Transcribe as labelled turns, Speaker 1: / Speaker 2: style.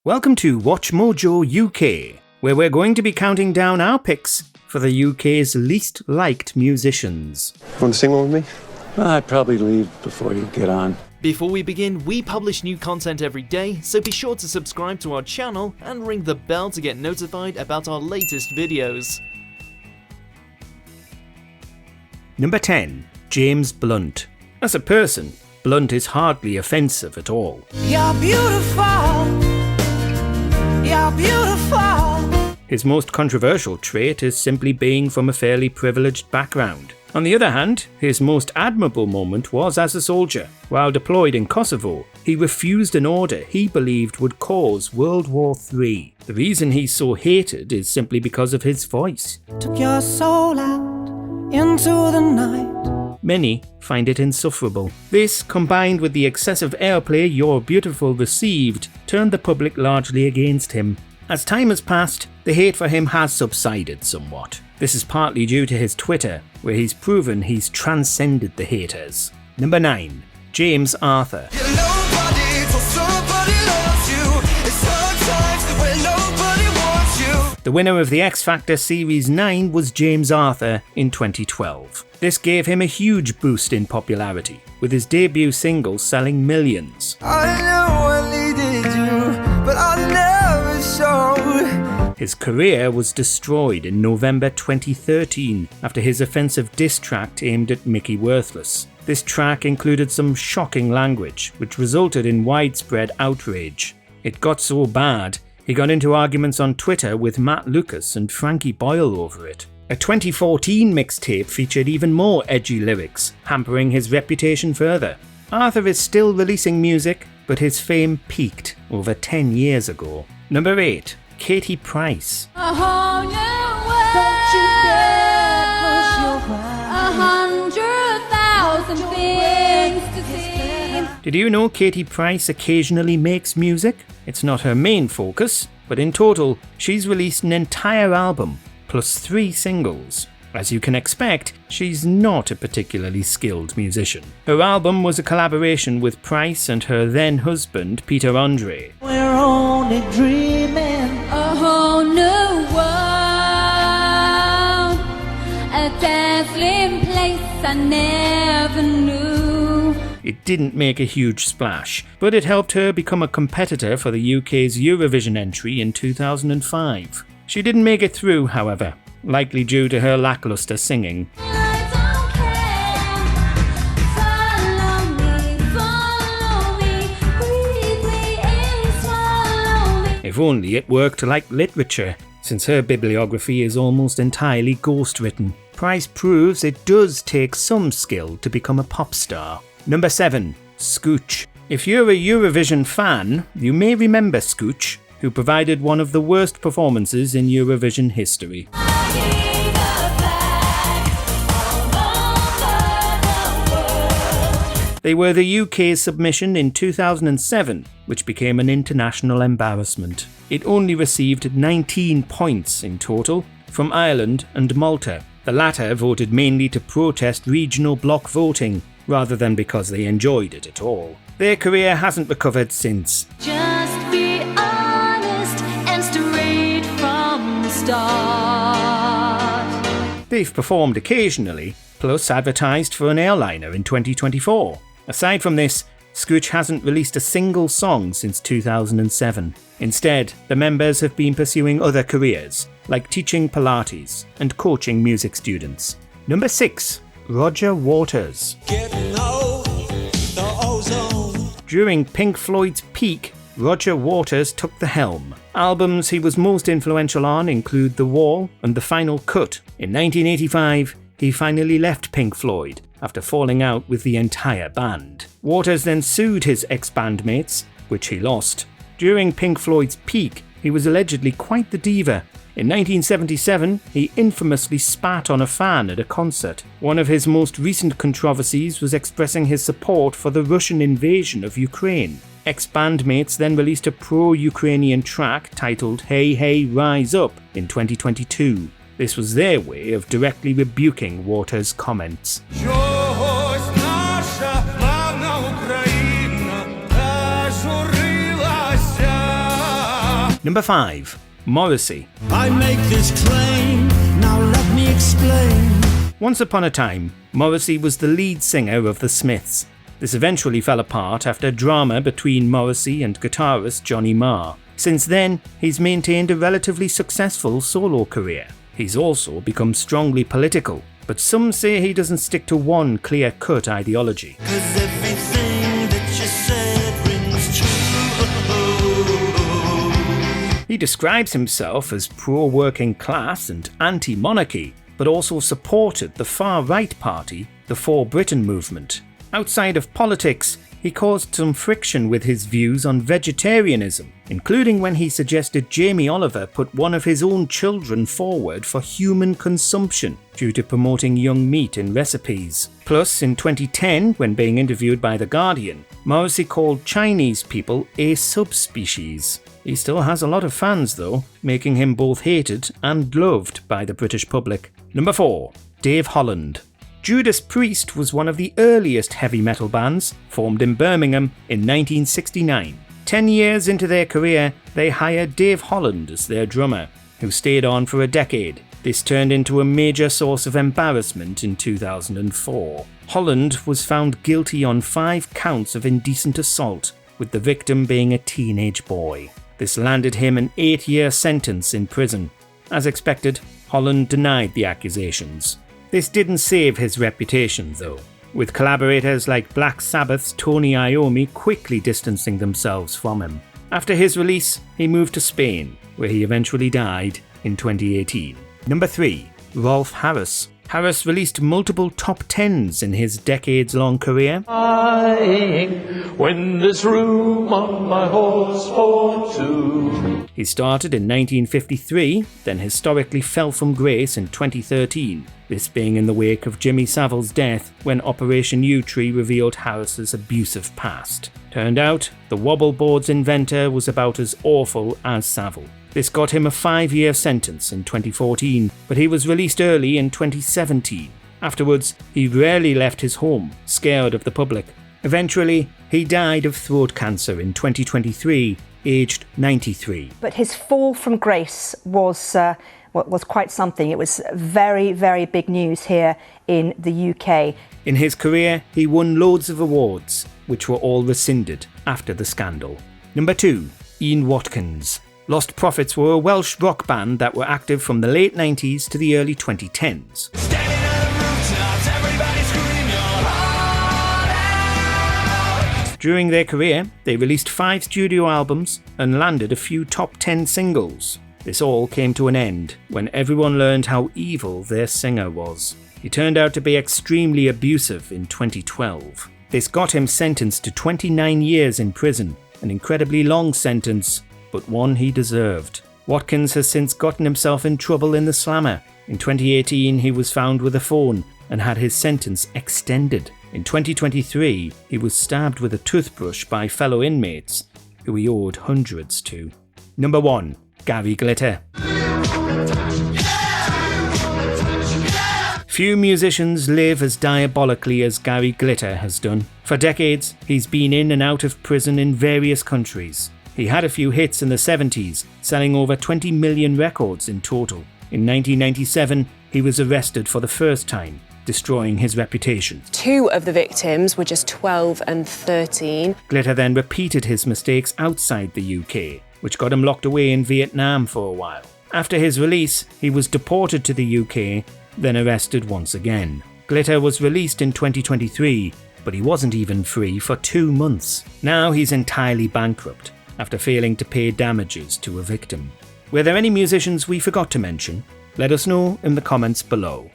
Speaker 1: Welcome to WatchMojo UK, where we're going to be counting down our picks for the UK's least liked musicians.
Speaker 2: Want to sing one with me?
Speaker 3: I'd probably leave before you get on.
Speaker 4: Before we begin, we publish new content every day, so be sure to subscribe to our channel and ring the bell to get notified about our latest videos.
Speaker 1: Number 10. James Blunt. As a person, Blunt is hardly offensive at all.
Speaker 5: You're beautiful. You're beautiful.
Speaker 1: His most controversial trait is simply being from a fairly privileged background. On the other hand, his most admirable moment was as a soldier. While deployed in Kosovo, he refused an order he believed would cause World War III. The reason he's so hated is simply because of his voice.
Speaker 5: Took your soul out into the night.
Speaker 1: Many find it insufferable. This, combined with the excessive airplay You're Beautiful received, turned the public largely against him. As time has passed, the hate for him has subsided somewhat. This is partly due to his Twitter, where he's proven he's transcended the haters. Number 9. James Arthur. The winner of the X Factor Series 9 was James Arthur in 2012. This gave him a huge boost in popularity, with his debut single selling millions.
Speaker 5: I know I needed you, but I never showed.
Speaker 1: His career was destroyed in November 2013 after his offensive diss track aimed at Mickey Worthless. This track included some shocking language, which resulted in widespread outrage. It got so bad, he got into arguments on Twitter with Matt Lucas and Frankie Boyle over it. A 2014 mixtape featured even more edgy lyrics, hampering his reputation further. Arthur is still releasing music, but his fame peaked over 10 years ago. Number 8. Katie Price.
Speaker 6: A whole new world. Don't you dare close your eyes. 100,000 things to see.
Speaker 1: Did you know Katie Price occasionally makes music? It's not her main focus, but in total, she's released an entire album, plus 3 singles. As you can expect, she's not a particularly skilled musician. Her album was a collaboration with Price and her then husband, Peter Andre.
Speaker 5: We're only dreaming.
Speaker 6: A whole new world. A dazzling place I never knew.
Speaker 1: It didn't make a huge splash, but it helped her become a competitor for the UK's Eurovision entry in 2005. She didn't make it through, however, likely due to her lackluster singing. If only it worked like literature, since her bibliography is almost entirely ghost-written. Price proves it does take some skill to become a pop star. Number 7. Scooch. If you're a Eurovision fan, you may remember Scooch, who provided one of the worst performances in Eurovision history. They were the UK's submission in 2007, which became an international embarrassment. It only received 19 points in total from Ireland and Malta. The latter voted mainly to protest regional bloc voting, rather than because they enjoyed it at all. Their career hasn't recovered since.
Speaker 6: Just be honest and straight from the start.
Speaker 1: They've performed occasionally, plus advertised for an airliner in 2024. Aside from this, Scooch hasn't released a single song since 2007. Instead, the members have been pursuing other careers, like teaching Pilates and coaching music students. Number 6. Roger Waters. During Pink Floyd's peak, Roger Waters took the helm. Albums he was most influential on include The Wall and The Final Cut. In 1985, he finally left Pink Floyd after falling out with the entire band. Waters then sued his ex-bandmates, which he lost. During Pink Floyd's peak, he was allegedly quite the diva. In 1977, he infamously spat on a fan at a concert. One of his most recent controversies was expressing his support for the Russian invasion of Ukraine. Ex-bandmates then released a pro-Ukrainian track titled Hey Hey Rise Up in 2022. This was their way of directly rebuking Waters' comments. Number 5. Morrissey.
Speaker 7: I make this claim, now let me explain.
Speaker 1: Once upon a time, Morrissey was the lead singer of the Smiths. This eventually fell apart after drama between Morrissey and guitarist Johnny Marr. Since then, he's maintained a relatively successful solo career. He's also become strongly political, but some say he doesn't stick to one clear-cut ideology.
Speaker 7: 'Cause everything that you said rings true.
Speaker 1: He describes himself as pro-working class and anti-monarchy, but also supported the far-right party, the For Britain movement. Outside of politics, he caused some friction with his views on vegetarianism, including when he suggested Jamie Oliver put one of his own children forward for human consumption due to promoting young meat in recipes. Plus, in 2010, when being interviewed by The Guardian, Morrissey called Chinese people a subspecies. He still has a lot of fans though, making him both hated and loved by the British public. Number 4. Dave Holland. Judas Priest was one of the earliest heavy metal bands, formed in Birmingham in 1969. 10 years into their career, they hired Dave Holland as their drummer, who stayed on for a decade. This turned into a major source of embarrassment in 2004. Holland was found guilty on 5 counts of indecent assault, with the victim being a teenage boy. This landed him an 8-year sentence in prison. As expected, Holland denied the accusations. This didn't save his reputation though, with collaborators like Black Sabbath's Tony Iommi quickly distancing themselves from him. After his release, he moved to Spain, where he eventually died in 2018. Number 3. Rolf Harris. Harris released multiple top 10s in his decades-long career.
Speaker 8: When this room on my horse for two.
Speaker 1: He started in 1953, then historically fell from grace in 2013, this being in the wake of Jimmy Savile's death when Operation U-Tree revealed Harris's abusive past. Turned out, the wobble board's inventor was about as awful as Savile. This got him a 5-year sentence in 2014, but he was released early in 2017. Afterwards, he rarely left his home, scared of the public. Eventually, he died of throat cancer in 2023, aged 93.
Speaker 9: But his fall from grace was quite something. It was very, very big news here in the UK.
Speaker 1: In his career, he won loads of awards, which were all rescinded after the scandal. Number 2. Ian Watkins. Lost Prophets were a Welsh rock band that were active from the late 90s to the early 2010s. During their career, they released 5 studio albums and landed a few top 10 singles. This all came to an end when everyone learned how evil their singer was. He turned out to be extremely abusive in 2012. This got him sentenced to 29 years in prison, an incredibly long sentence, but one he deserved. Watkins has since gotten himself in trouble in the slammer. In 2018, he was found with a phone and had his sentence extended. In 2023, he was stabbed with a toothbrush by fellow inmates, who he owed hundreds to. Number 1. Gary Glitter. Few musicians live as diabolically as Gary Glitter has done. For decades, he's been in and out of prison in various countries. He had a few hits in the 70s, selling over 20 million records in total. In 1997, he was arrested for the first time, destroying his reputation.
Speaker 10: 2 of the victims were just 12 and 13.
Speaker 1: Glitter then repeated his mistakes outside the UK, which got him locked away in Vietnam for a while. After his release, he was deported to the UK, then arrested once again. Glitter was released in 2023, but he wasn't even free for 2 months. Now he's entirely bankrupt, after failing to pay damages to a victim. Were there any musicians we forgot to mention? Let us know in the comments below.